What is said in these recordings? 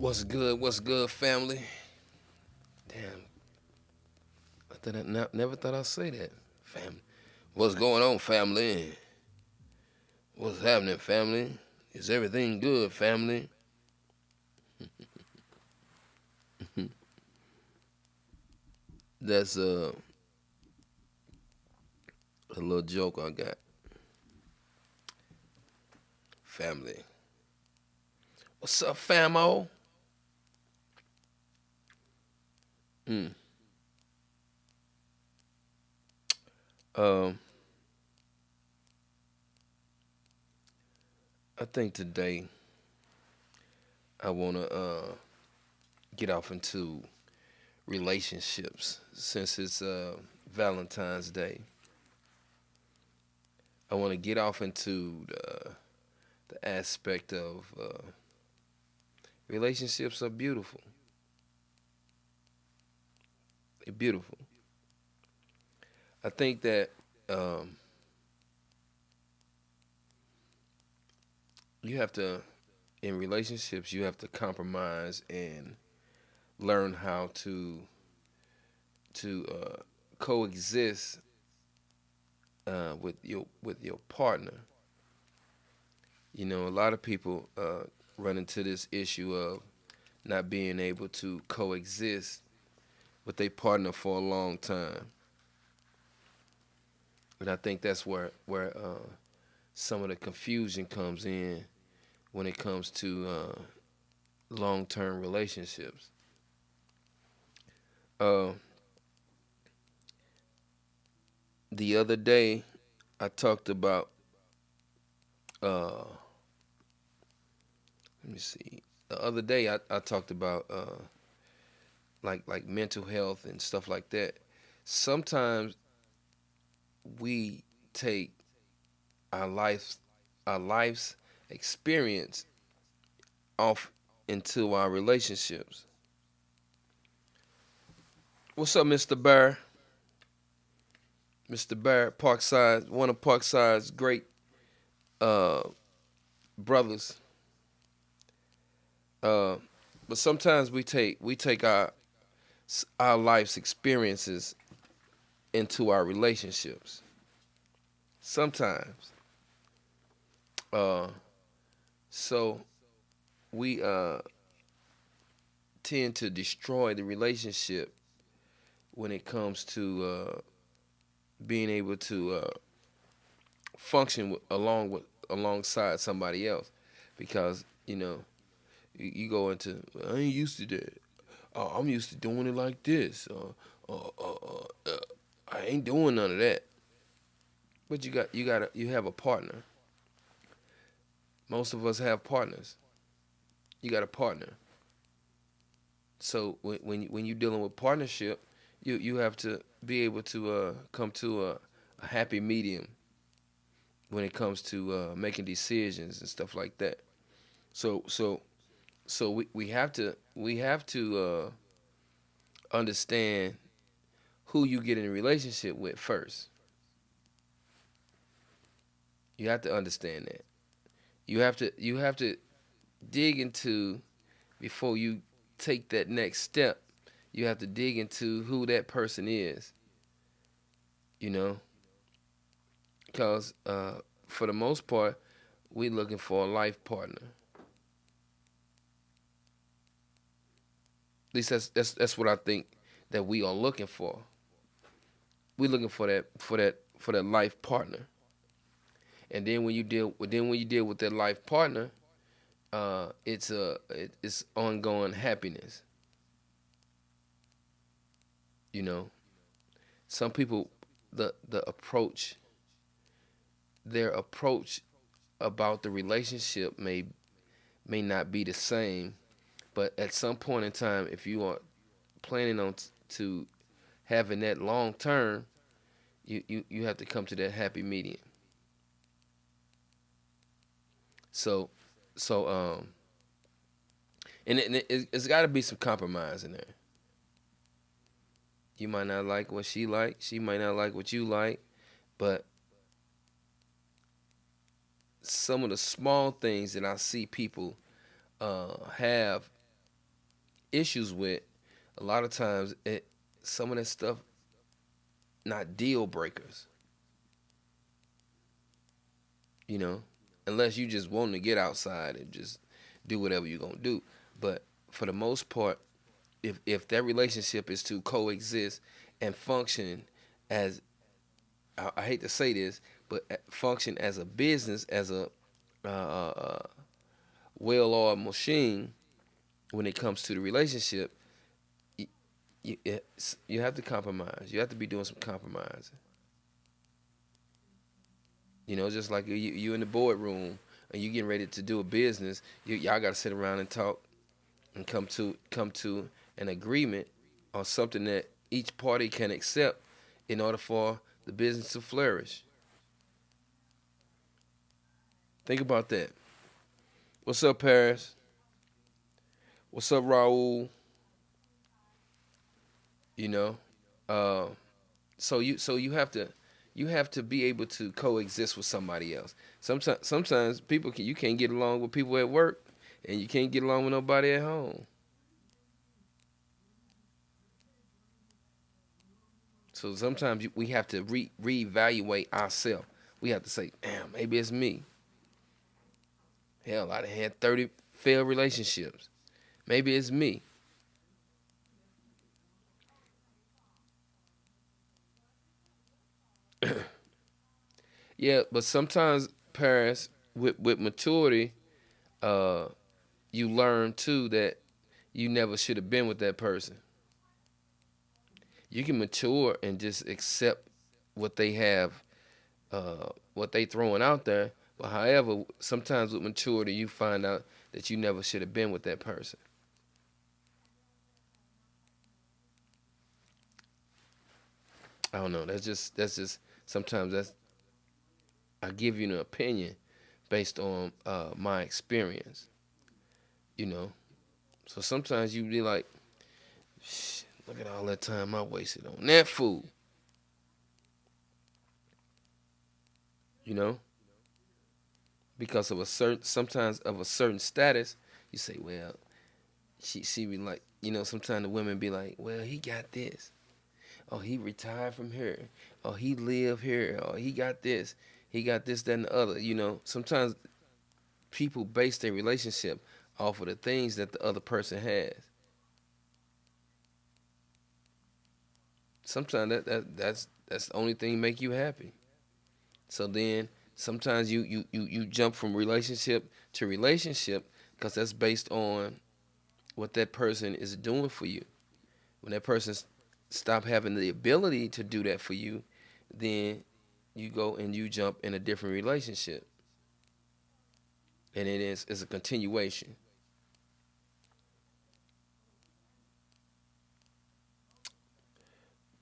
What's good? What's good, family? Damn, never thought I'd say that, family. What's going on, family? What's happening, family? Is everything good, family? That's a little joke I got, family. What's up, famo? Mm. Um, I think today I wanna get off into relationships since it's Valentine's Day. I want to get off into the aspect of relationships are beautiful. They're beautiful. I think that um, you have to, in relationships, you have to compromise and learn how to coexist with your partner. You know, a lot of people run into this issue of not being able to coexist with their partner for a long time, and I think that's where some of the confusion comes in when it comes to long term relationships. Uh, the other day, I talked about. Let me see. The other day, I talked about like mental health and stuff like that. Sometimes we take our life our life's experience off into our relationships. What's up, Mr. Bear? Mr. Bear, Parkside, one of Parkside's great uh, brothers. Uh, but sometimes we take our life's experiences into our relationships. Sometimes, uh, so we tend to destroy the relationship when it comes to being able to function alongside somebody else, because you go into, I ain't used to that. I'm used to doing it like this. I ain't doing none of that. But you have a partner. Most of us have partners. You got a partner. So when you're dealing with partnership, you have to be able to come to a happy medium when it comes to making decisions and stuff like that. So we have to understand who you get in a relationship with first. You have to understand that. You have to dig into, before you take that next step. You have to dig into who that person is. You know, because for the most part, we looking for a life partner. At least that's what I think that we are looking for. We looking for that life partner. And then when you deal with that life partner, it's ongoing happiness. You know, some people, the approach their approach about the relationship may not be the same, but at some point in time, if you are planning on to having that long term, you have to come to that happy medium. So so it's got to be some compromise in there. You might not like what she like, she might not like what you like, but some of the small things that I see people have, issues with, a lot of times some of that stuff not deal breakers, you know, unless you just want to get outside and just do whatever you're gonna do. But for the most part, if that relationship is to coexist and function as, I hate to say this, but function as a business, as a well-oiled machine, when it comes to the relationship, you have to compromise. You have to be doing some compromising. You know, just like you in the boardroom and you getting ready to do a business, y'all got to sit around and talk and come to an agreement on something that each party can accept in order for the business to flourish. Think about that. What's up, Paris? What's up, Raul? You know, uh, so you have to be able to coexist with somebody else. Sometimes you can't get along with people at work, and you can't get along with nobody at home. So sometimes we have to reevaluate ourselves. We have to say, damn, maybe it's me. Hell, I done had 30 failed relationships. Maybe it's me. Yeah, but sometimes, parents, with maturity, uh, you learn too that you never should have been with that person. You can mature and just accept what they have, what they throwing out there. But however, sometimes with maturity, you find out that you never should have been with that person. I don't know. That's just sometimes that's I give you an opinion based on my experience. You know, so sometimes you be like, "Shh, look at all that time I wasted on that fool." You know, because of a certain sometimes of a certain status, you say, "Well, she be like, you know." Sometimes the women be like, "Well, he got this. Oh, he retired from here. Oh, he live here. Oh, he got this. He got this, that, and the other." You know, sometimes people base their relationship off of the things that the other person has. Sometimes that's the only thing make you happy. So then sometimes you jump from relationship to relationship because that's based on what that person is doing for you. When that person stop having the ability to do that for you, then you go and you jump in a different relationship, and it's a continuation.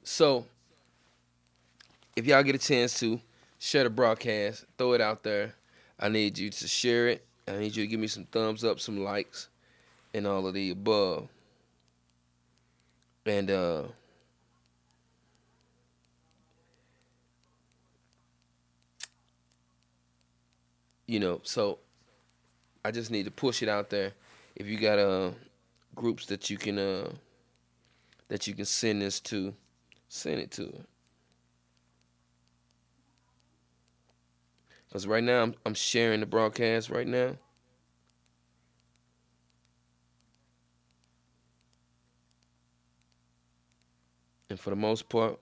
So if y'all get a chance to share the broadcast, throw it out there. I need you to share it. I need you to give me some thumbs up, some likes, and all of the above. And so I just need to push it out there. If you got groups that you can send this to, send it to. Cause right now I'm sharing the broadcast right now, and for the most part,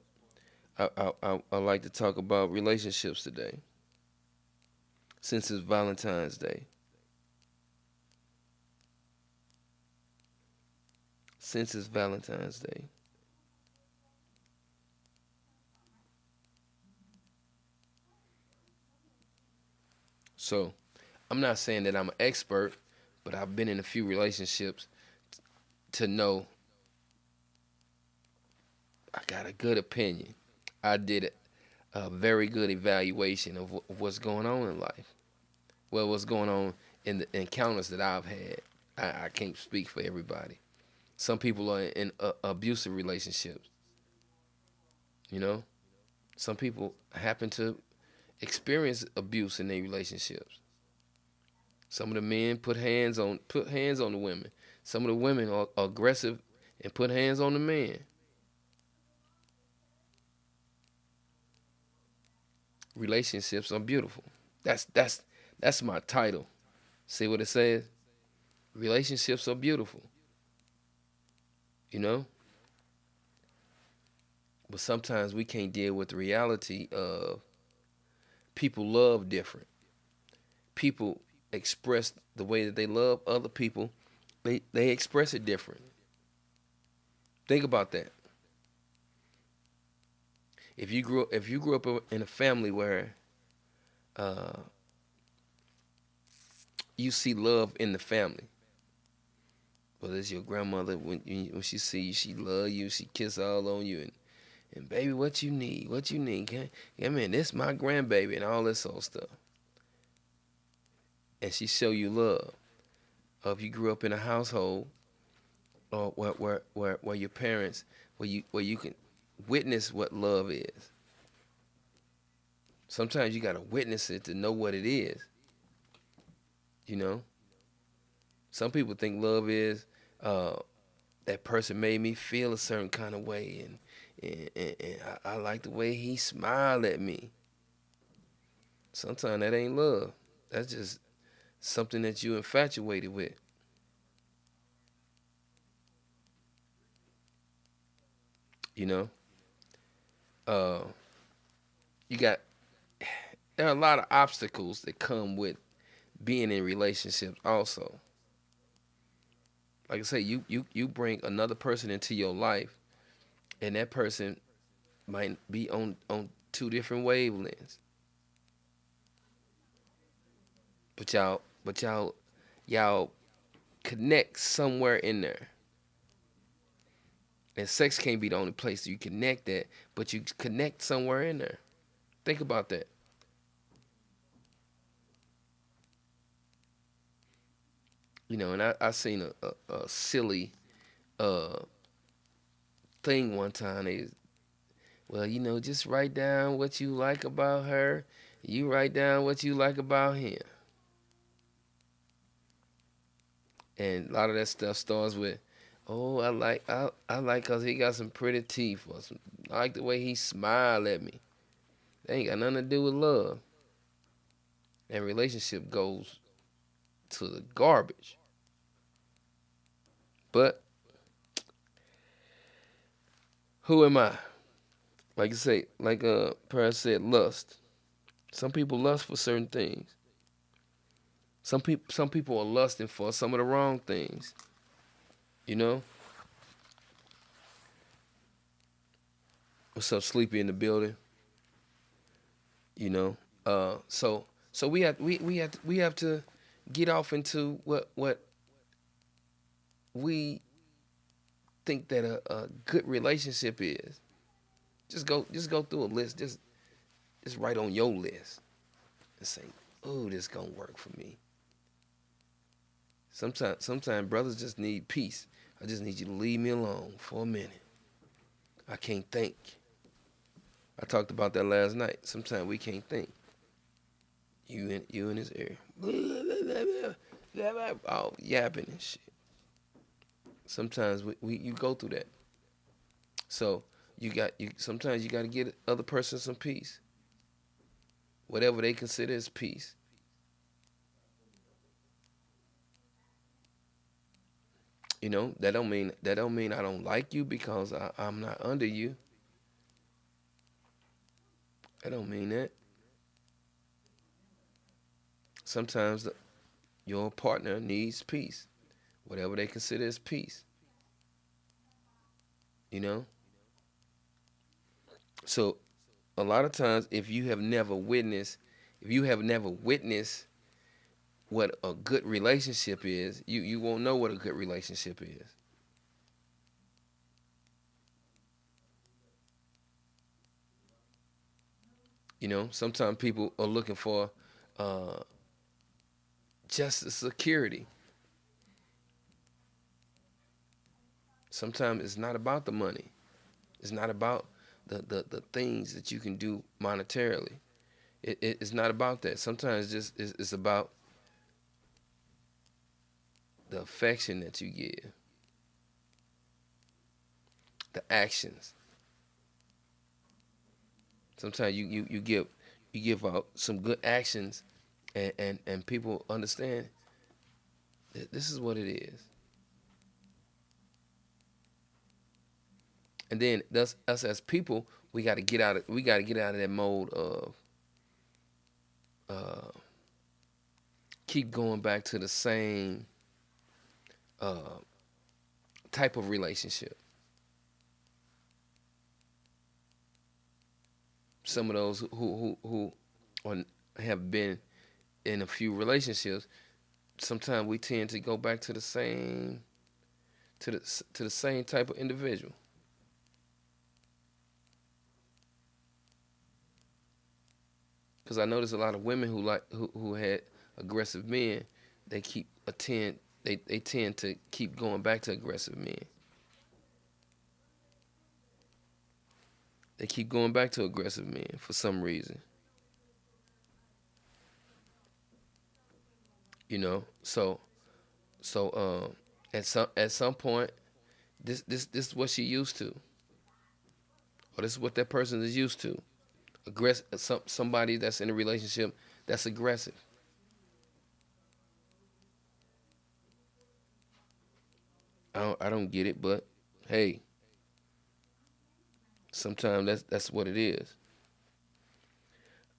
I like to talk about relationships today, since it's Valentine's Day. Since it's Valentine's Day, so I'm not saying that I'm an expert, but I've been in a few relationships to know I got a good opinion. I did a very good evaluation of what's going on in life. Well, what's going on in the encounters that I've had. I can't speak for everybody. Some people are in abusive relationships. You know, some people happen to experience abuse in their relationships. Some of the men put hands on the women. Some of the women are aggressive and put hands on the man. Relationships are beautiful. That's my title. See what it says? Relationships are beautiful. You know, but sometimes we can't deal with the reality of people love different. People express the way that they love other people. They express it different. Think about that. If you grew up in a family where uh, you see love in the family, whether it's your grandmother when she see you, she love you, she kiss all on you, and baby, what you need, what you need, yeah, man, this my grandbaby and all this old stuff, and she show you love. Or if you grew up in a household or where your parents where you can witness what love is. Sometimes you gotta witness it to know what it is. You know, some people think love is uh, that person made me feel a certain kind of way, and I like the way he smiled at me. Sometimes that ain't love. That's just something that you infatuated with. You know, uh, you got there are a lot of obstacles that come with being in relationships. Also, like I say, you bring another person into your life, and that person might be on two different wavelengths. But y'all connect somewhere in there. And sex can't be the only place you connect at, but you connect somewhere in there. Think about that. And I seen a silly uh thing one time. Well, just write down what you like about her. You write down what you like about him. And a lot of that stuff starts with, oh, I like cause he got some pretty teeth, or I like the way he smiled at me. That ain't got nothing to do with love. And relationship goes to the garbage. But who am I? Like I say, like Paris said, lust. Some people lust for certain things. Some people are lusting for some of the wrong things. You know? What's up, Sleepy in the building? You know? So we have to get off into what we think that a good relationship is. Just go through a list. Just write on your list and say, "Oh, this gonna work for me." Sometimes brothers just need peace. I just need you to leave me alone for a minute. I can't think. I talked about that last night. Sometimes we can't think. You in his ear, all yapping and shit. Sometimes you go through that. So you sometimes you got to get other person some peace, whatever they consider as peace. That don't mean I don't like you because I'm not under you. That don't mean that. Sometimes your partner needs peace, whatever they consider as peace. You know. So a lot of times, if you have never witnessed what a good relationship is, you won't know what a good relationship is. Sometimes people are looking for uh, just the security. Sometimes it's not about the money. It's not about the things that you can do monetarily. It's not about that. Sometimes it's about the affection that you give, the actions. Sometimes you give out some good actions, and people understand that this is what it is. And then us as people, we got to get out of that mode of uh, keep going back to the same uh, type of relationship. Some of those who or have been in a few relationships, sometimes we tend to go back to the same to the same type of individual. Because I notice a lot of women who had aggressive men, they keep attend they tend to keep going back to aggressive men. They keep going back to aggressive men for some reason. So at some point, this is what she used to, or this is what that person is used to. Somebody that's in a relationship that's aggressive. I don't get it, but hey, sometimes that's what it is.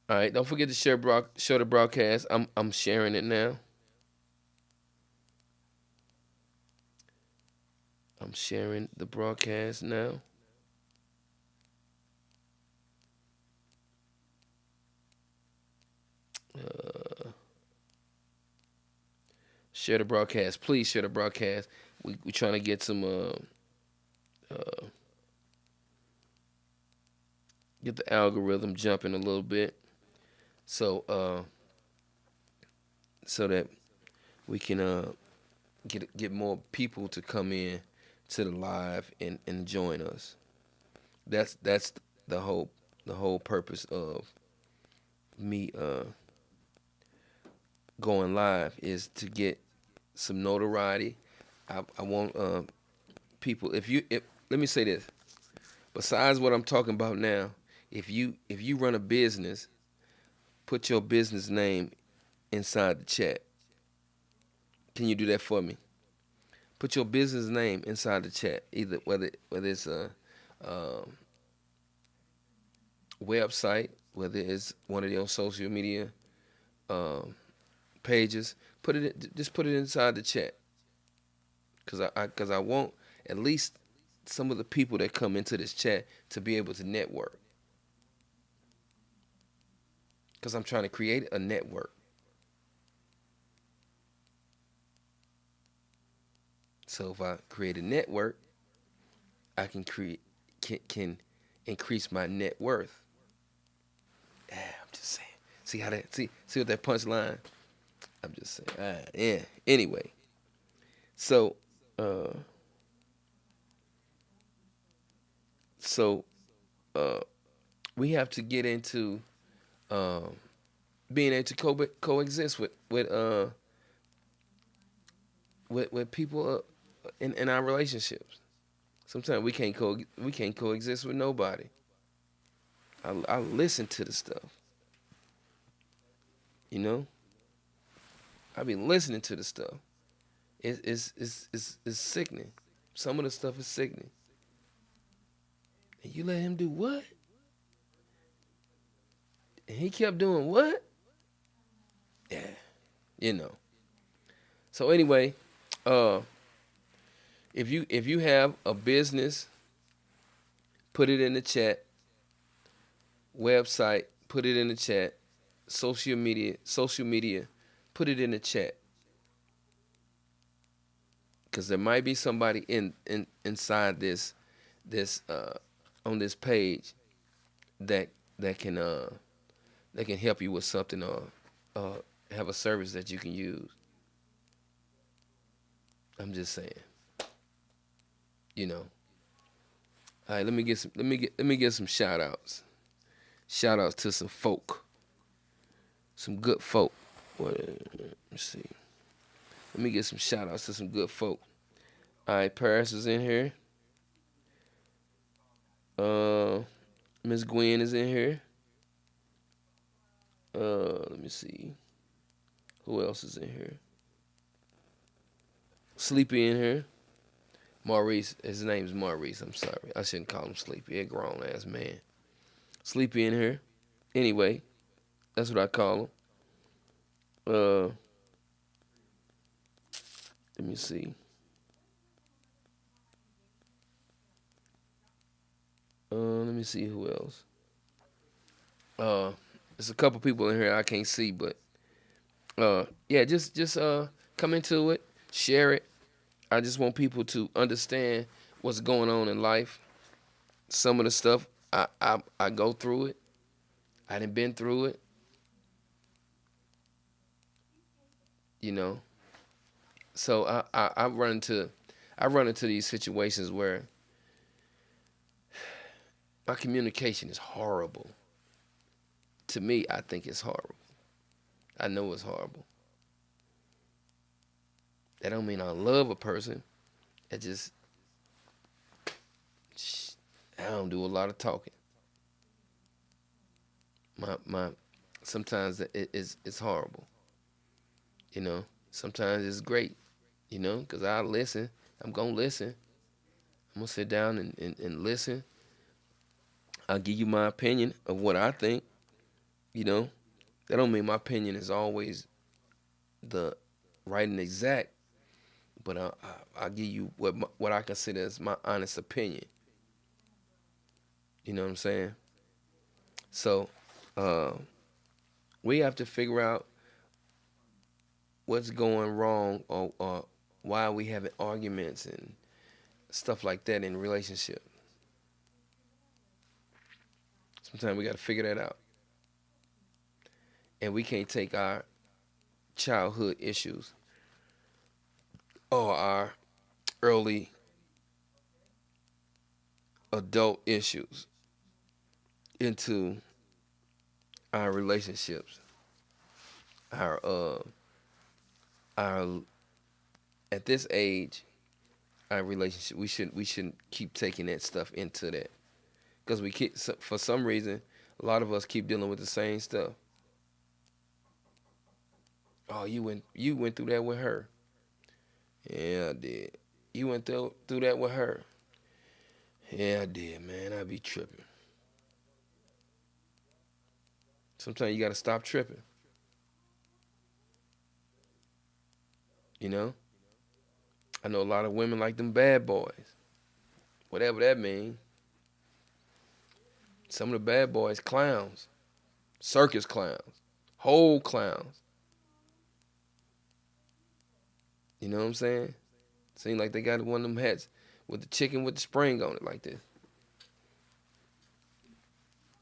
All right, don't forget to share the broadcast. I'm sharing it now. I'm sharing the broadcast now. Uh, Share the broadcast, please. Share the broadcast. We trying to get some uh, get the algorithm jumping a little bit, so so that we can get more people to come in to the live and join us. That's the whole purpose of me going live is to get some notoriety. I want people. If let me say this. Besides what I'm talking about now, if you run a business, put your business name inside the chat. Can you do that for me? Put your business name inside the chat. Either whether it's a um, website, whether it's one of your social media um, pages, just put it inside the chat. Cause I want at least some of the people that come into this chat to be able to network. Cause I'm trying to create a network. So if I create a network, I can increase my net worth. Yeah, I'm just saying. See what that punchline? I'm just saying. Yeah. Anyway, so uh so uh we have to get into um being able to coexist with people in our relationships. Sometimes we can't coexist with nobody. I listen to the stuff, you know. I be listening to the stuff. It's sickening. Some of the stuff is sickening. And you let him do what? And he kept doing what? Yeah, you know. So anyway, uh, if you have a business, put it in the chat. Website, put it in the chat. Social media, put it in the chat. Because there might be somebody inside this on this page that that can uh that can help you with something, or uh have a service that you can use. I'm just saying, you know. All right, let me get some shout outs. Shout outs to some folk, some good folk. Let's see. Let me get some shout outs to some good folk. All right, Paris is in here. Uh, Miss Gwen is in here. Let me see. Who else is in here? Sleepy in here. Maurice, his name's Maurice. I'm sorry. I shouldn't call him Sleepy. A grown ass man. Sleepy in here. Anyway, that's what I call him. Let me see. Let me see who else. There's a couple people in here I can't see, but yeah, just come into it, share it. I just want people to understand what's going on in life. Some of the stuff I go through it. I done been through it, you know. So I run into these situations where my communication is horrible. To me, I think it's horrible. I know it's horrible. That don't mean I love a person. It just I don't do a lot of talking. My sometimes it's horrible. You know. Sometimes it's great. You know, because I listen. I'm gonna listen. I'm gonna sit down and listen. I'll give you my opinion of what I think. You know, that don't mean my opinion is always the right and exact, but I'll give you what I consider as my honest opinion. You know what I'm saying? So uh, we have to figure out what's going wrong or why we having arguments and stuff like that in relationship. Sometimes we got to figure that out, and we can't take our childhood issues or our early adult issues into our relationships, our our at this age, our relationship. We shouldn't keep taking that stuff into that because we keep for some reason a lot of us keep dealing with the same stuff. Oh, you went through that with her. Yeah, I did. You went through that with her. Yeah, I did, man. I be tripping. Sometimes you gotta stop tripping. You know. I know a lot of women like them bad boys, whatever that means. Some of the bad boys clowns, circus clowns, whole clowns. You know what I'm saying? Seem like they got one of them hats with the chicken with the spring on it like this.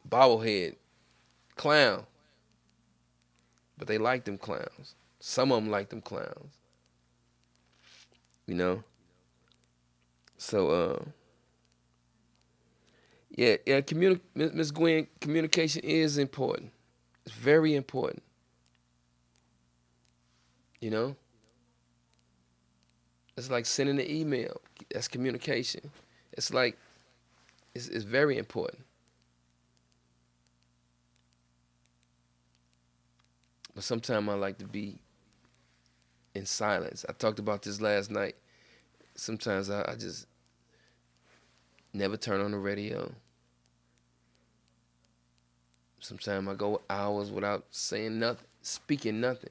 Bobblehead, clown. But they like them clowns. Some of them like them clowns. You know? So, yeah, Miss Gwen, communication is important. It's very important. You know? It's like sending an email. That's communication. It's like, it's very important. But sometimes I like to be in silence. I talked about this last night. Sometimes I just never turn on the radio. Sometimes I go hours without saying nothing, speaking nothing.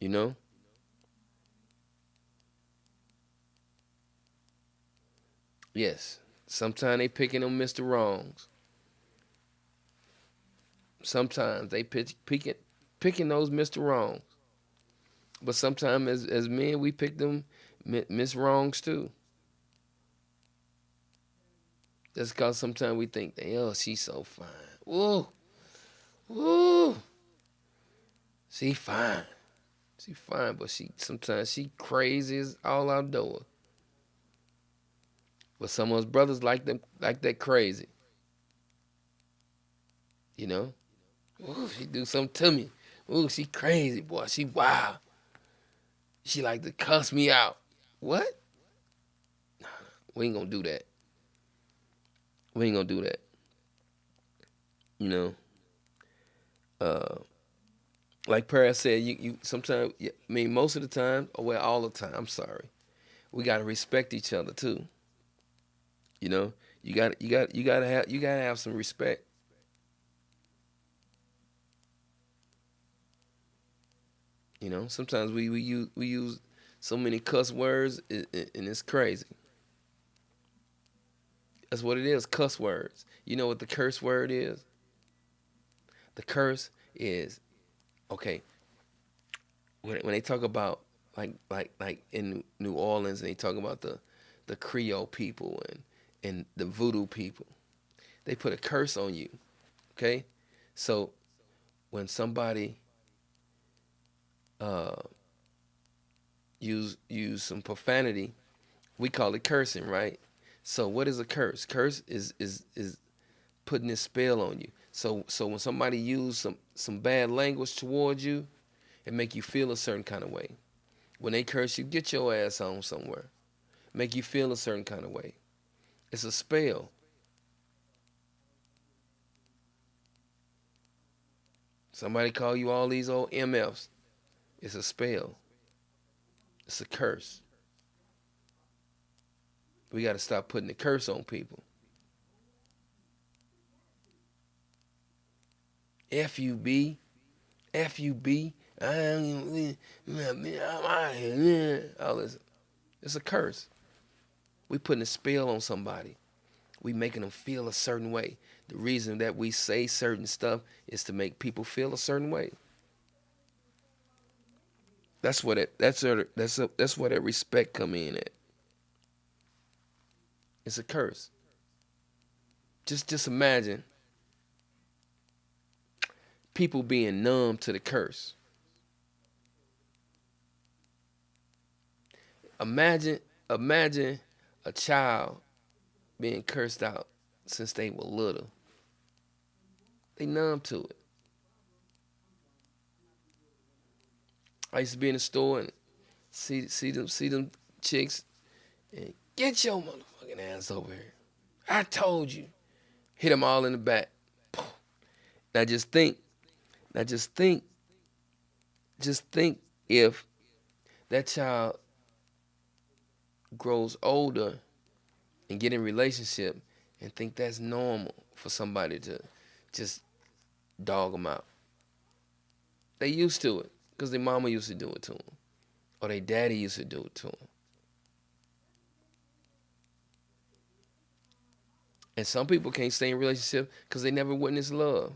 You know? Yes. Sometimes they picking on Mr. Wrongs. Sometimes they picking those Mr. Wrongs. But sometimes as men we pick them Miss Wrongs too. That's because sometimes we think, oh, she's so fine. Woo, woo, she fine. She fine, but she sometimes she crazy as all outdoors. But some of us brothers like that crazy. You know? Ooh, she do something to me. Ooh, she crazy, boy. She wild. She like to cuss me out. What? We ain't gonna do that. We ain't gonna do that. You know. Uh, like Paris said, you sometimes. I mean, most of the time, or well, all the time. I'm sorry. We gotta respect each other too. You know. You gotta have some respect. You know. Sometimes we use so many cuss words, and it's crazy. That's what it is. Cuss words. You know what the curse word is? The curse is okay. When they talk about like in New Orleans, and they talk about the Creole people and the Voodoo people, they put a curse on you. Okay, so when somebody uh use some profanity, we call it cursing, right? So what is a curse? Curse is putting this spell on you. So when somebody use some bad language towards you, it make you feel a certain kind of way. When they curse you, get your ass on somewhere. Make you feel a certain kind of way. It's a spell. Somebody call you all these old MFs. It's a spell. It's a curse. We got to stop putting the curse on people. FUB, FUB, I'm out of here. All this. It's a curse. We putting a spell on somebody. We making them feel a certain way. The reason that we say certain stuff is to make people feel a certain way. That's where that respect come in at. It's a curse. Just imagine people being numb to the curse. Imagine a child being cursed out since they were little. They numb to it. I used to be in the store and see them chicks and get your motherfucking ass over here. I told you. Hit them all in the back. Now just think. Now just think if that child grows older and get in relationship and think that's normal for somebody to just dog them out. They used to it because their mama used to do it to them or their daddy used to do it to them. And some people can't stay in relationship because they never witnessed love.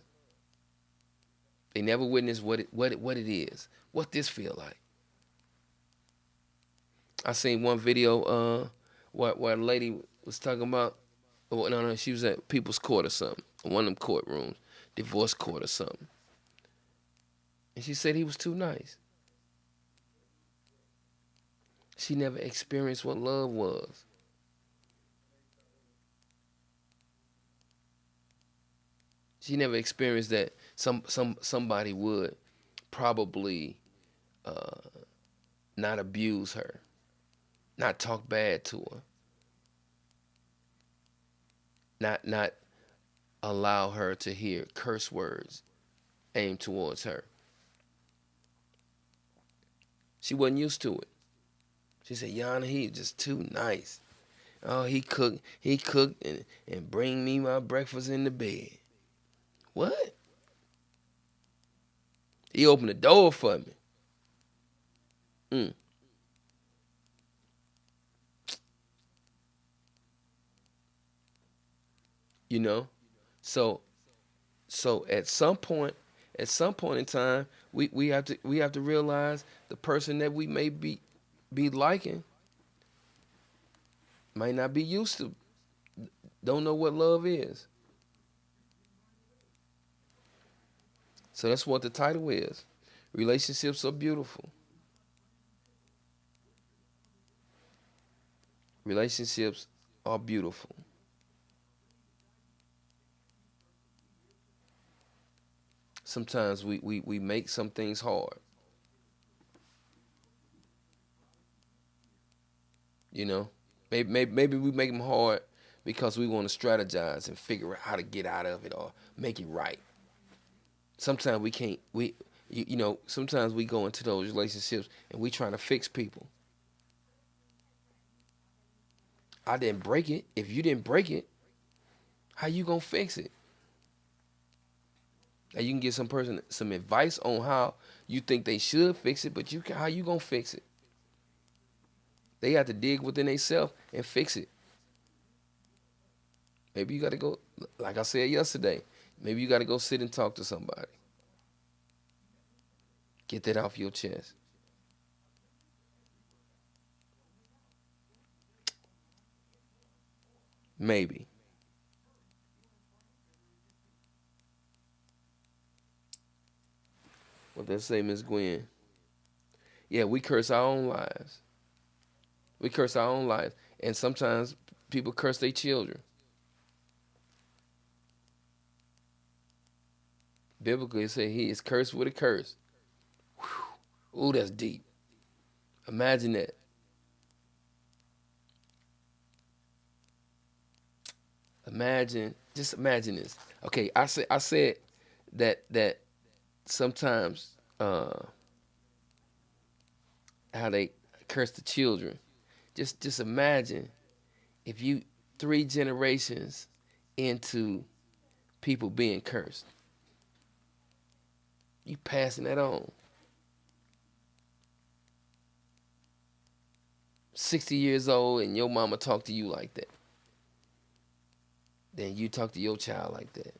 They never witnessed what it is, what this feel like. I seen one video where a lady was talking about, oh, no, she was at people's court or something, one of them courtrooms, divorce court or something. And she said he was too nice. She never experienced what love was. She never experienced that somebody would probably uh, not abuse her, not talk bad to her, not allow her to hear curse words aimed towards her. She wasn't used to it. She said, Yana, he just too nice. Oh, he cooked and bring me my breakfast in the bed. What? He opened the door for me. Mm. You know? So at some point in time, we have to realize the person that we may be liking might not be used to, don't know what love is. So that's what the title is. Relationships are beautiful. Relationships are beautiful. Sometimes we make some things hard. You know, maybe we make them hard because we want to strategize and figure out how to get out of it or make it right. Sometimes we can't. Sometimes we go into those relationships and we trying to fix people. I didn't break it. If you didn't break it, how you gonna fix it? Now you can give some person some advice on how you think they should fix it, but how you gonna fix it? They have to dig within themselves and fix it. Maybe you got to go, like I said yesterday. Maybe you got to go sit and talk to somebody. Get that off your chest. Maybe. What they say, Miss Gwen? Yeah, we curse our own lives. We curse our own lives, and sometimes people curse their children. Biblically, it say he is cursed with a curse. Whew. Ooh, that's deep. Imagine that. Just imagine this. Okay, I said that sometimes how they curse the children. Just imagine if you 3 generations into people being cursed, you passing that on. 60 years old and your mama talk to you like that. Then you talk to your child like that.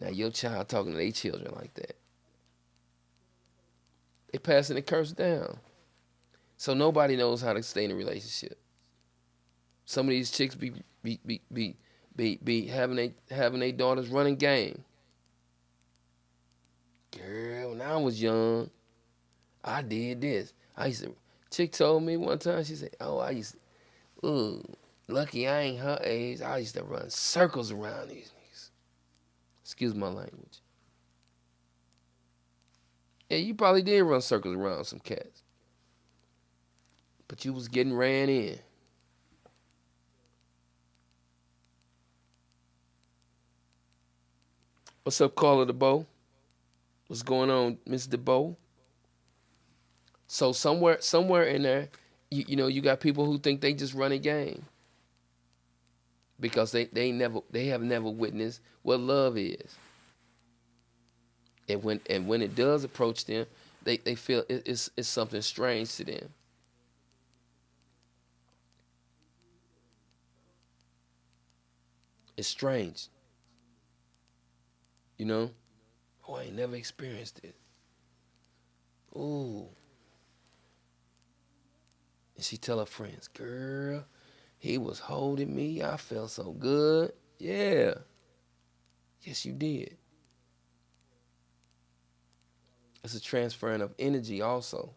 Now your child talking to their children like that. They passing the curse down. So nobody knows how to stay in a relationship. Some of these chicks be having they daughters running game. Girl, when I was young, I did this. I used to. Chick told me one time. She said, "Oh, I used to. Ooh, lucky I ain't her age. I used to run circles around these niggas." Excuse my language. Yeah, you probably did run circles around some cats, but you was getting ran in. What's up, Caller DeBow? What's going on, Miss DeBow? So somewhere in there, you got people who think they just run a game because they have never witnessed what love is. And when it does approach them, they feel it's something strange to them. It's strange, you know. Oh, I ain't never experienced it. Ooh, and she tell her friends, "Girl, he was holding me. I felt so good." Yeah, yes, you did. It's a transferring of energy. Also,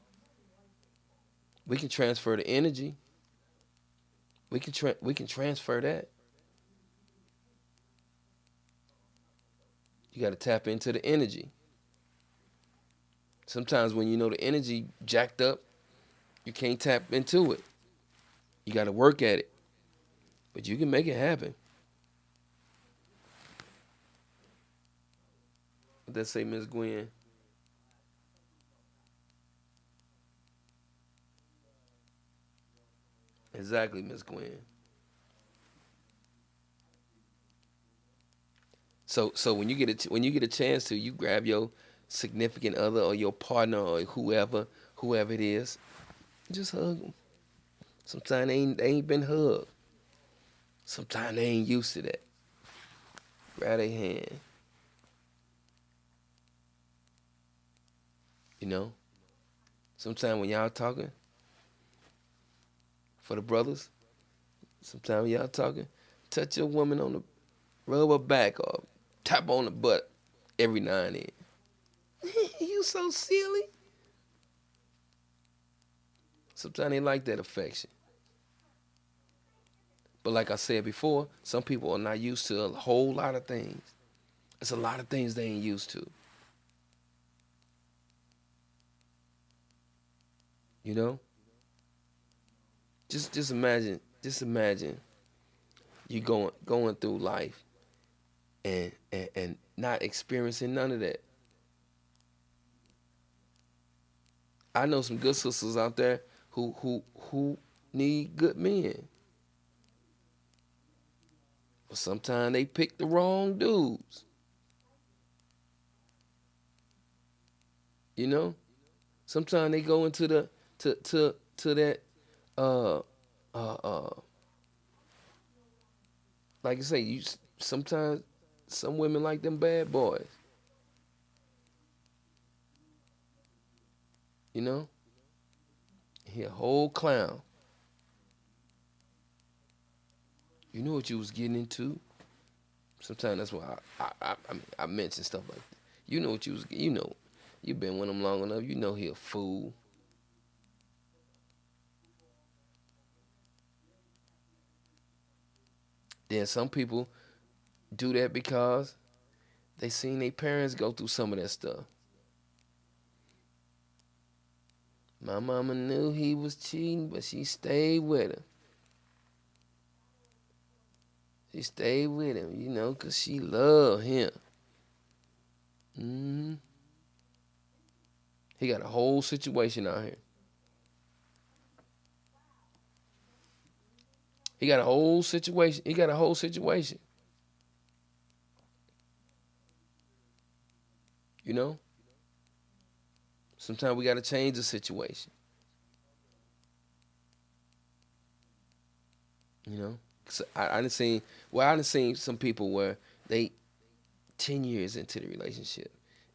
we can transfer the energy. We can transfer that. You got to tap into the energy. Sometimes when you know the energy jacked up, you can't tap into it. You got to work at it, but you can make it happen. What that say, Miss Gwen? Exactly, Miss Gwen. So when you get a chance to, you grab your significant other or your partner or whoever it is, just hug them. Sometimes they ain't been hugged. Sometimes they ain't used to that. Grab their hand, you know. Sometimes when y'all talking for the brothers, sometimes when y'all talking, touch your woman on the rub her back or tap on the butt every now and then. You so silly. Sometimes they like that affection. But like I said before, some people are not used to a whole lot of things. It's a lot of things they ain't used to. You know, just imagine you going through life and not experiencing none of that. I know some good sisters out there who need good men, but sometimes they pick the wrong dudes. You know, sometimes they go into the to that uh uh like I say, sometimes some women like them bad boys. You know, he a whole clown. You knew what you was getting into. Sometimes that's why I mention stuff like that. You know what you was. You know, you been with him long enough. You know he a fool. Then some people do that because they seen their parents go through some of that stuff. My mama knew he was cheating, but she stayed with him. She stayed with him, you know, 'cause she loved him. hmm He got a whole situation out here. He got a whole situation. He got a whole situation. You know. Sometimes we got to change the situation. You know. 'Cause I done seen. Well, I done seen some people where they 10 years into the relationship,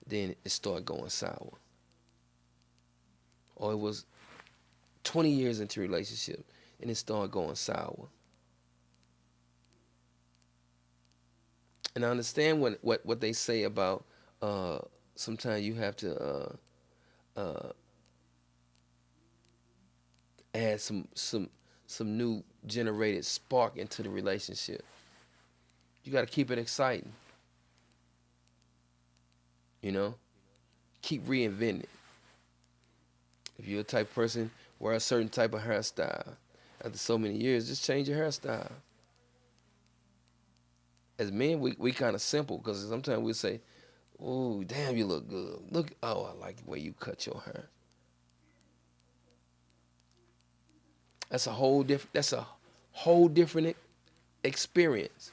then it started going sour, or it was 20 years into a relationship and it started going sour. And I understand what they say about uh, sometimes you have to add some new generated spark into the relationship. You got to keep it exciting, you know. Keep reinventing it. If you're a type of person wear a certain type of hairstyle, after so many years, just change your hairstyle. As men, we kind of simple because sometimes we say, "Oh, damn, you look good. Look, oh, I like the way you cut your hair." That's a whole different. That's a whole different experience.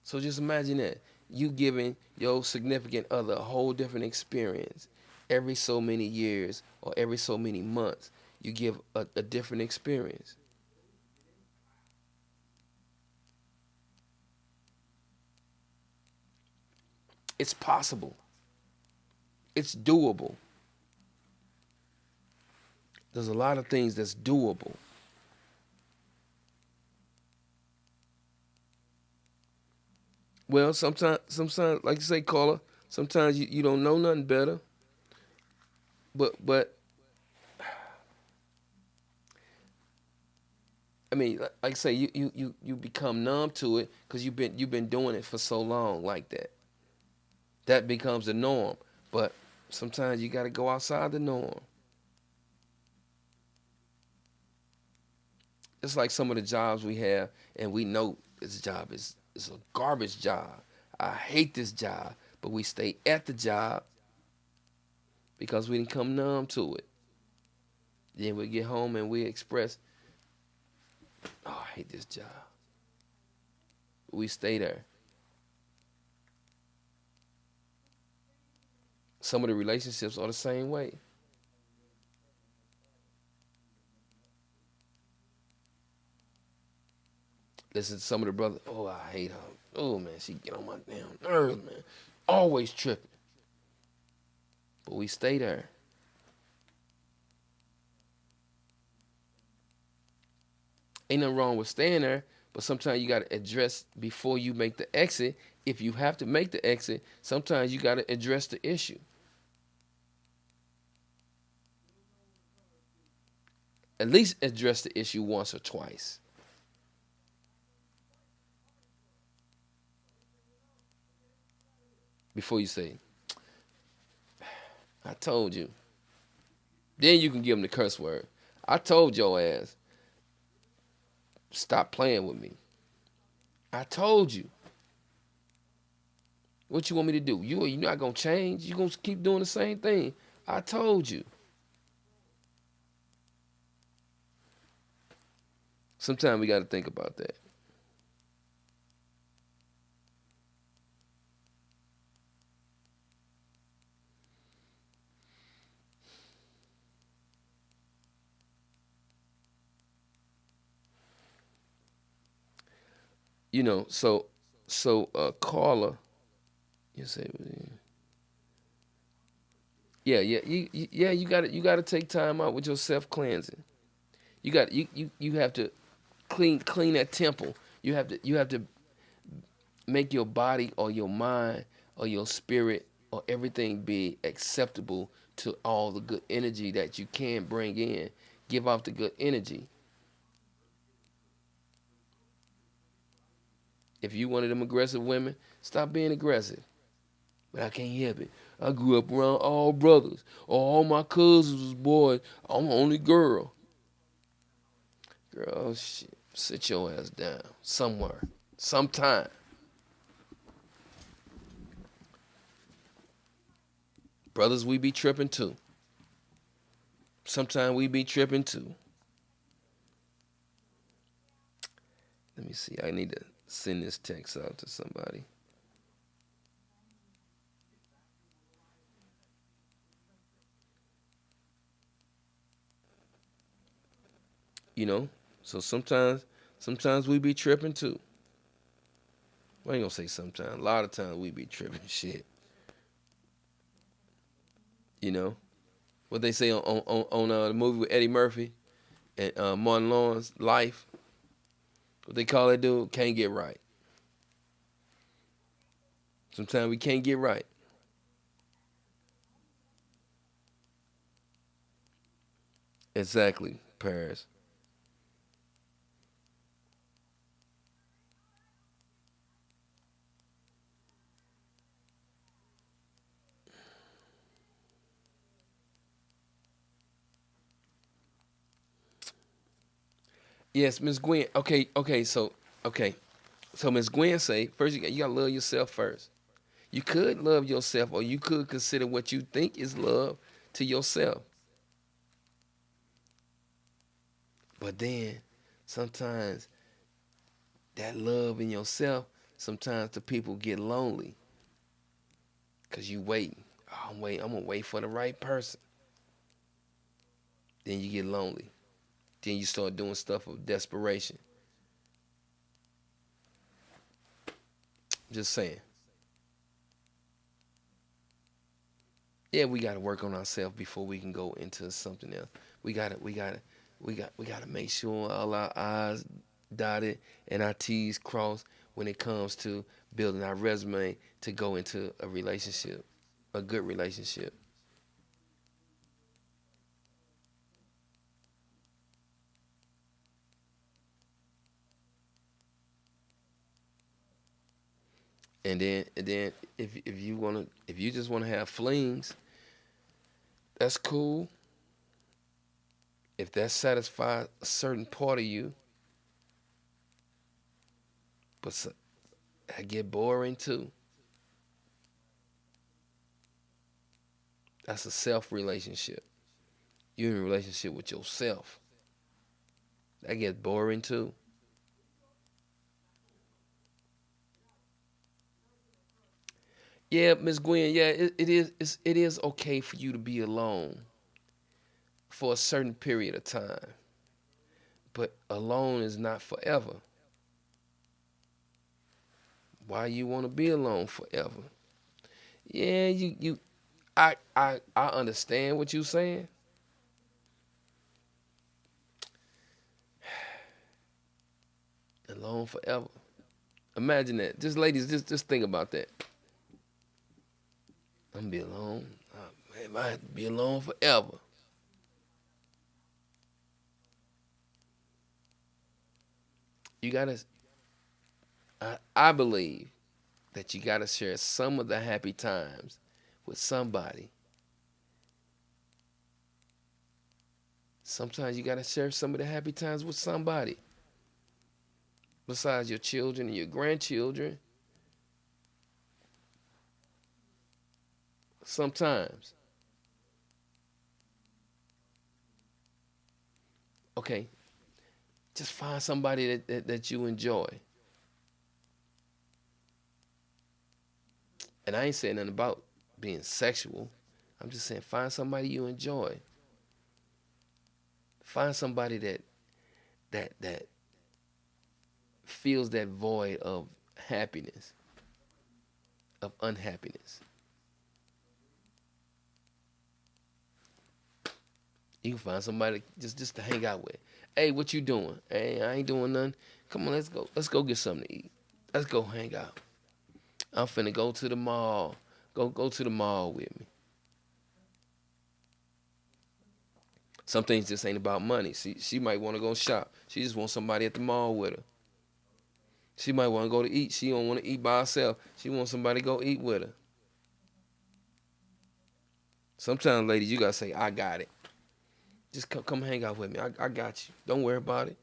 So just imagine that you giving your significant other a whole different experience every so many years or every so many months. You give a different experience. It's possible. It's doable. There's a lot of things that's doable. Well, sometimes, like you say, caller, sometimes you don't know nothing better. But I mean, like I say, you become numb to it because you've been doing it for so long like that. That becomes the norm. But sometimes you got to go outside the norm. It's like some of the jobs we have, and we know this job is a garbage job. I hate this job, but we stay at the job because we didn't come numb to it. Then we get home and we express, "Oh, I hate this job." We stay there. Some of the relationships are the same way. Listen to some of the brothers. "Oh, I hate her. Oh man, she get on my damn nerves, man. Always tripping." But we stay there. Ain't nothing wrong with staying there, but sometimes you got to address before you make the exit. If you have to make the exit, sometimes you got to address the issue. At least address the issue once or twice before you say, I told you. Then you can give them the curse word. I told your ass, stop playing with me. I told you. What you want me to do? You're not gonna change. You gonna keep doing the same thing. I told you. Sometimes we got to think about that. Carla, you say, yeah, you got to take time out with your self cleansing. You have to clean that temple. You have to make your body or your mind or your spirit or everything be acceptable to all the good energy that you can bring in. Give off the good energy. If you one of them aggressive women, stop being aggressive. But I can't help it. I grew up around all brothers. All my cousins was boys. I'm the only girl. Girl, shit. Sit your ass down somewhere, sometime. Brothers, we be tripping too. Sometimes we be tripping too. Let me see. I need to send this text out to somebody. You know? So sometimes we be tripping too. I ain't gonna say sometimes. A lot of times we be tripping shit. You know? What they say on the movie with Eddie Murphy and Martin Lawrence, Life. What they call that dude? Can't get right. Sometimes we can't get right. Exactly, Paris. Yes, Miss Gwen. Okay. So Miss Gwen say first you gotta love yourself first. You could love yourself, or you could consider what you think is love to yourself. But then sometimes that love in yourself, sometimes the people get lonely because you waiting. Oh, I'm waiting. I'm gonna wait for the right person. Then you get lonely. Then you start doing stuff of desperation. Just saying. Yeah, we gotta work on ourselves before we can go into something else. We gotta make sure all our I's dotted and our T's crossed when it comes to building our resume to go into a relationship, a good relationship. And then if you just wanna have flings, that's cool. If that satisfies a certain part of you, but that get boring too. That's a self relationship. You're in a relationship with yourself. That gets boring too. Yeah, Miss Gwen. Yeah, it is okay for you to be alone for a certain period of time, but alone is not forever. Why you want to be alone forever? Yeah, I understand what you're saying. Alone forever. Imagine that. Just ladies, just think about that. I'm gonna be alone. Oh, man, I have to be alone forever. You gotta. I believe that you gotta share some of the happy times with somebody Sometimes you gotta share some of the happy times with somebody besides your children and your grandchildren. Sometimes, okay, just find somebody that you enjoy. And I ain't saying nothing about being sexual. I'm just saying find somebody you enjoy. Find somebody that fills that void of happiness, of unhappiness. You can find somebody just to hang out with. Hey, what you doing? Hey, I ain't doing nothing. Come on, let's go. Let's go get something to eat. Let's go hang out. I'm finna go to the mall. Go to the mall with me. Some things just ain't about money. She might want to go shop. She just wants somebody at the mall with her. She might want to go to eat. She don't want to eat by herself. She wants somebody to go eat with her. Sometimes, ladies, you gotta say, "I got it." Just come hang out with me. I got you. Don't worry about it.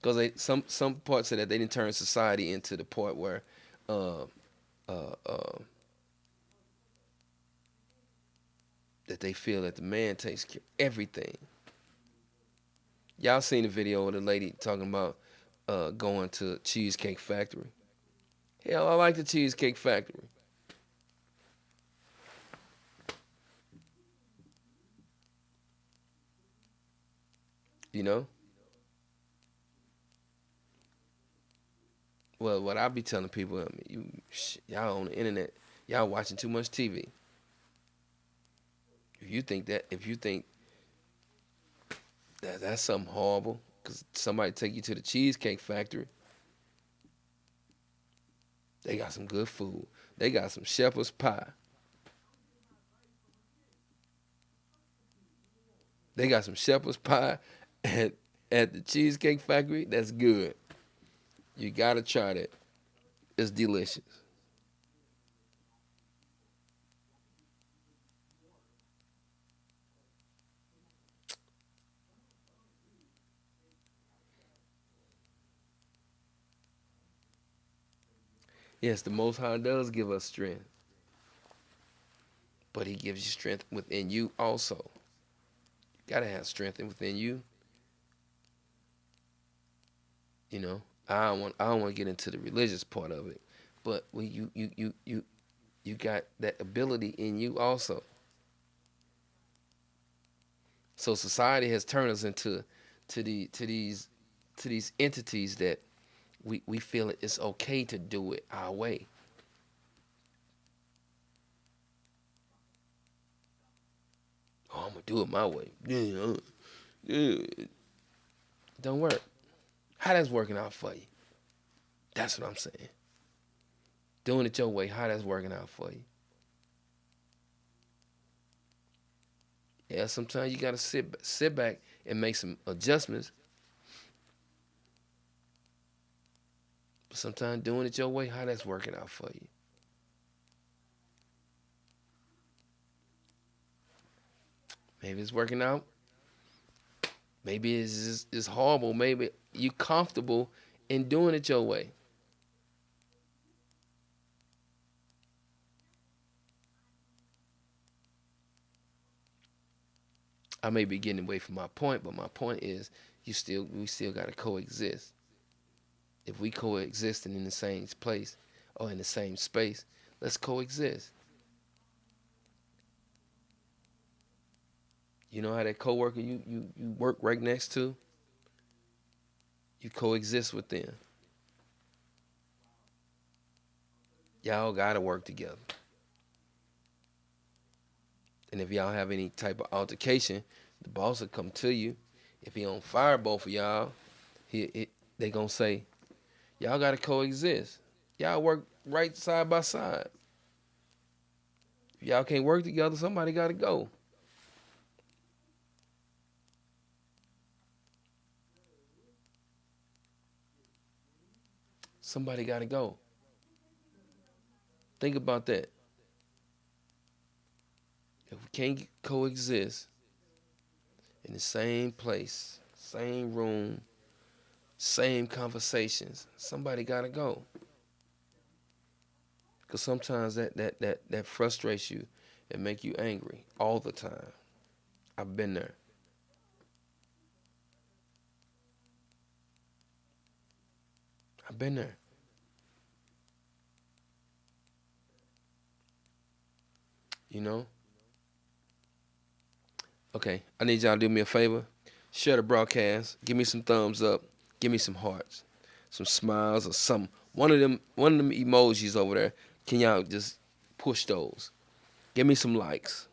Because some parts of that they didn't turn society into the part where uh, uh, uh, that they feel that the man takes care of everything. Y'all seen the video of the lady talking about going to Cheesecake Factory. Hell, I like the Cheesecake Factory. You know. Well, what I be telling people, I mean, y'all on the internet, y'all watching too much TV. If you think that's something horrible, because somebody take you to the Cheesecake Factory, they got some good food. They got some shepherd's pie. They got some shepherd's pie at at the Cheesecake Factory. That's good. You gotta try that. It's delicious. Yes, the Most High does give us strength, but He gives you strength within you also. You gotta have strength within you. You know, I don't want to get into the religious part of it, but when you got that ability in you also. So society has turned us into to these entities that we feel it's okay to do it our way. Oh, I'm gonna do it my way. Yeah, yeah. Don't work. How that's working out for you? That's what I'm saying. Doing it your way, how that's working out for you? Yeah, sometimes you gotta sit back and make some adjustments. But sometimes doing it your way, how that's working out for you? Maybe it's working out. Maybe it's horrible. Maybe you comfortable in doing it your way. I may be getting away from my point, but my point is we still gotta coexist. If we coexisting in the same place or in the same space, let's coexist. You know how that coworker you work right next to, you coexist with them. Y'all gotta work together. And if y'all have any type of altercation, the boss will come to you. If he don't fire both of y'all, they gonna say y'all gotta coexist. Y'all work right side by side. If y'all can't work together, somebody gotta go. Somebody gotta go. Think about that. If can't coexist in the same place, same room, same conversations, somebody gotta go. Cause sometimes that frustrates you and make you angry all the time. I've been there. I've been there. You know? Okay, I need y'all to do me a favor. Share the broadcast. Give me some thumbs up. Give me some hearts, some smiles, or something. One of them emojis over there. Can y'all just push those? Give me some likes.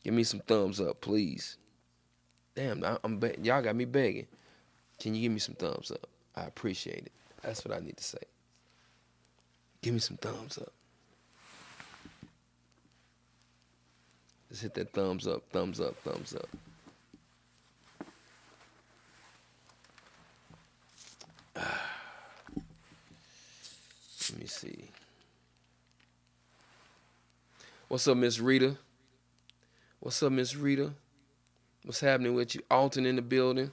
Give me some thumbs up, please. Damn, y'all got me begging. Can you give me some thumbs up? I appreciate it. That's what I need to say. Give me some thumbs up. Just hit that thumbs up, thumbs up, thumbs up. Let me see. What's up, Miss Rita? What's up, Miss Rita? What's happening with you? Alton in the building.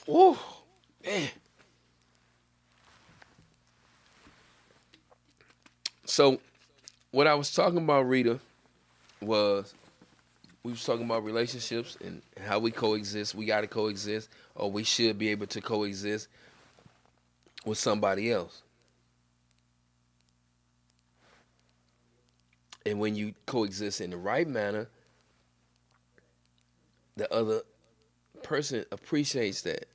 Woo, man. So, what I was talking about, Rita, was we was talking about relationships and how we coexist. We got to coexist, or we should be able to coexist with somebody else. And when you coexist in the right manner, the other person appreciates that.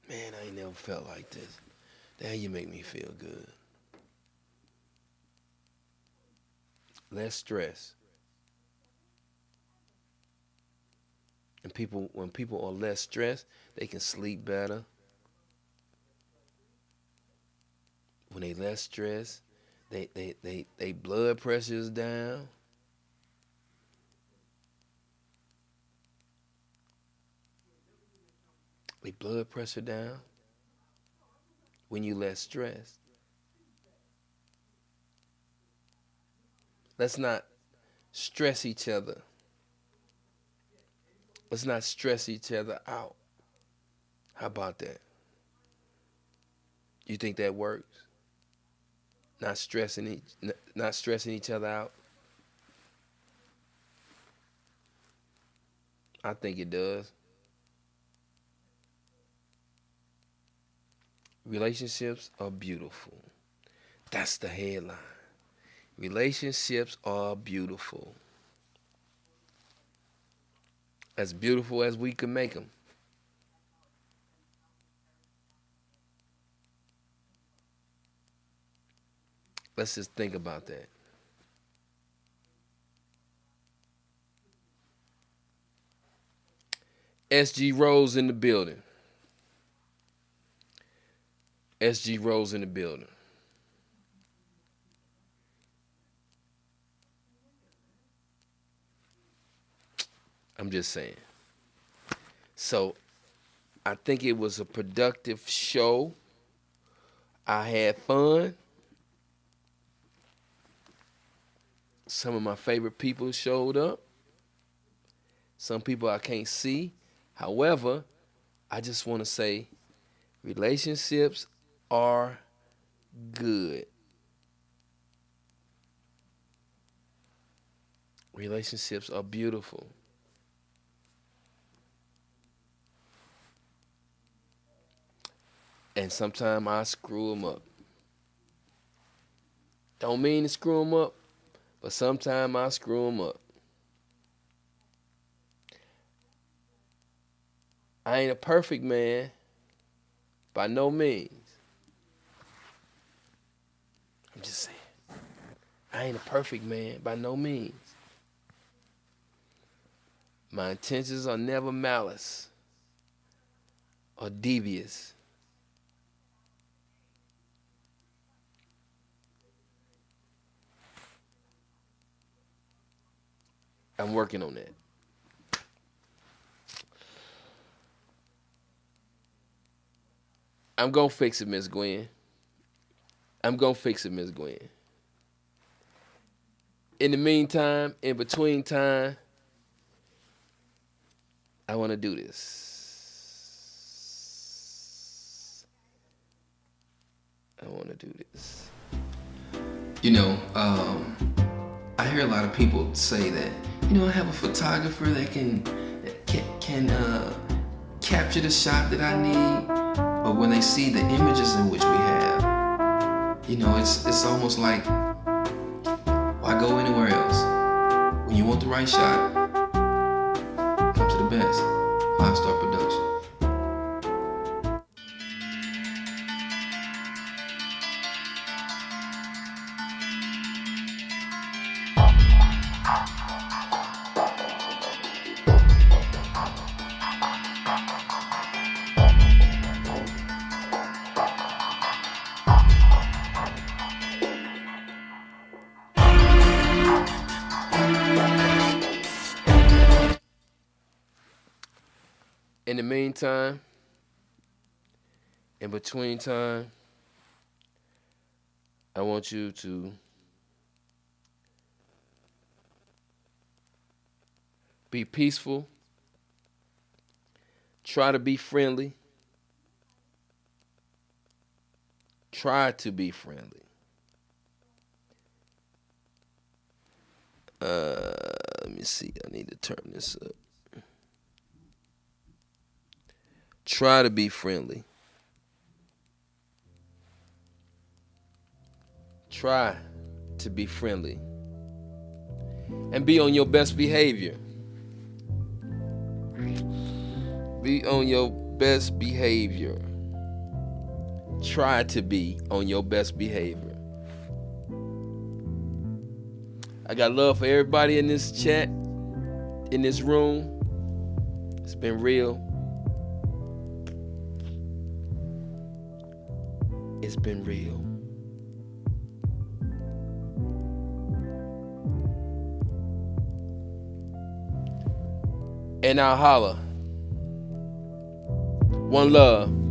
Man, I ain't never felt like this. Damn, you make me feel good. Less stress. And when people are less stressed, they can sleep better. When they less stressed, they blood pressure is down. They blood pressure down when you less stressed. Let's not stress each other. Let's not stress each other out. How about that? You think that works? Not stressing each other out. I think it does. Relationships are beautiful. That's the headline. Relationships are beautiful. As beautiful as we can make them. Let's just think about that. SG Rose in the building. SG Rose in the building. I'm just saying. So I think it was a productive show. I had fun. Some of my favorite people showed up. Some people I can't see. However, I just want to say relationships are good. Relationships are beautiful. And sometimes I screw them up. Don't mean to screw them up, but sometimes I screw them up. I ain't a perfect man, by no means. I'm just saying. I ain't a perfect man, by no means. My intentions are never malice or devious. I'm working on that. I'm gonna fix it, Miss Gwen. I'm gonna fix it, Miss Gwen. In the meantime, in between time, I want to do this. I want to do this. You know, I hear a lot of people say that, I have a photographer that can capture the shot that I need, but when they see the images in which we have, it's almost like, why go anywhere else? When you want the right shot, come to the best. 5-Star Production. In the meantime, in between time, I want you to be peaceful. Try to be friendly. Try to be friendly. Let me see. I need to turn this up. Try to be friendly. Try to be friendly. And be on your best behavior. Be on your best behavior. Try to be on your best behavior. I got love for everybody in this chat, in this room. It's been real. It's been real. And I'll holla. One love.